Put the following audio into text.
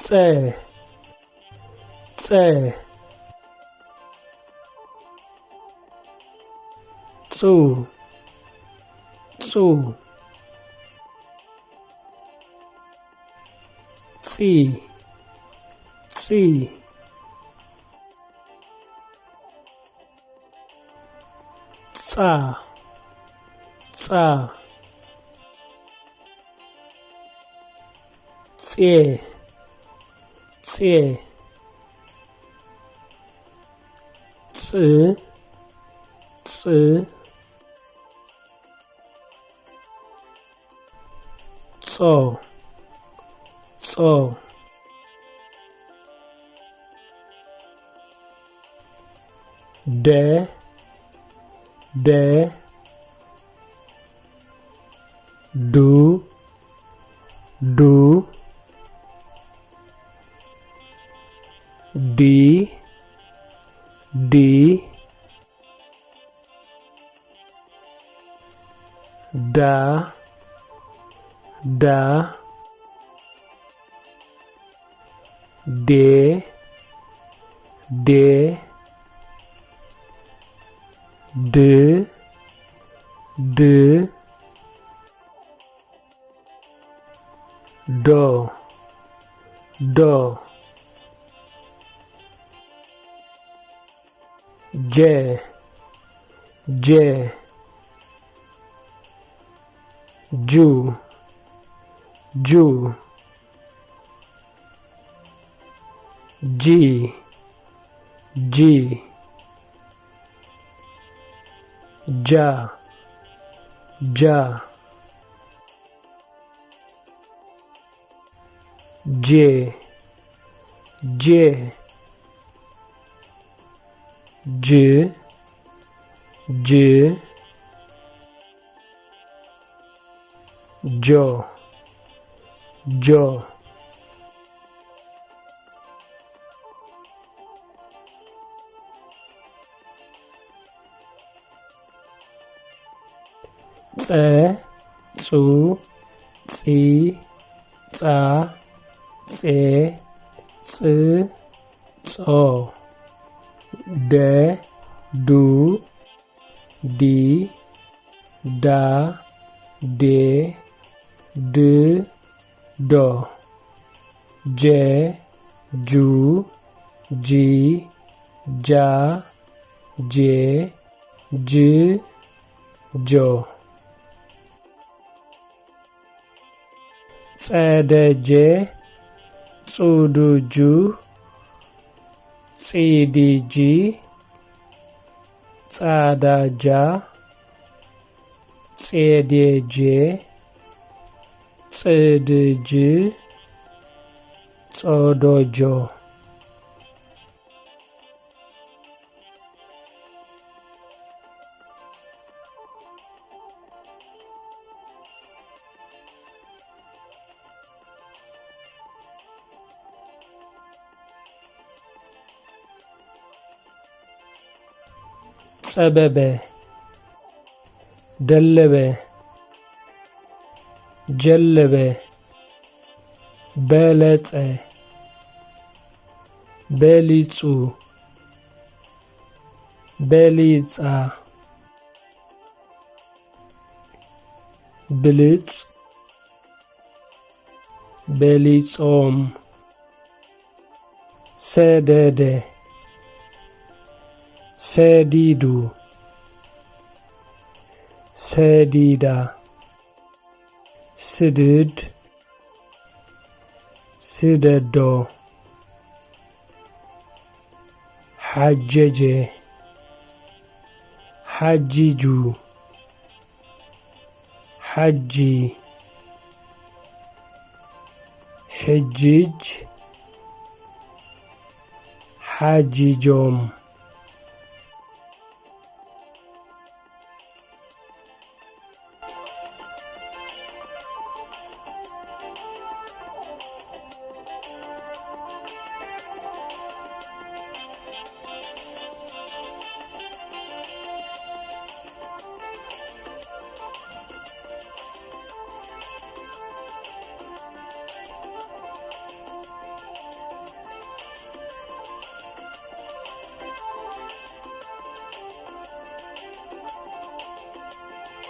ጸ ጸ ጹ ጹ ጺ ጺ ጻ ጻ ጼ ጼ ጽ ጽ ጾ ጾ ደ ደ ዱ ዱ ዲ ዲ ዳ ዳ ዴ ዴ ድ ድ ዶ ዶ ጀ ጀ ጁ ጁ ጂ ጂ ጃ ጃ ጄ ጄ ጅ ጅ ጆ ጆ ጸ ጹ ጺ ጻ ጼ ጽ ጾ ደ ዱ ዲ ዳ ዴ ድ ዶ ጀ ጁ ጂ ጃ ጄ ጅ ጆ ጸደጀ ጹዱጁ ጺዲጂ ጻዳጃ ጼዴጄ ጽድጅ ጾዶጆ ጸበበ ደለበ ጀለበ በለጸ በሊጹ በሊጻ ብልጽ በሊጾም ሰደደ ሰዲዱ ሰዲዳ ስድድ ስደዶ ሐጀጀ ሐጂጁ ሐጂ ሕጅጅ ሐጂጆም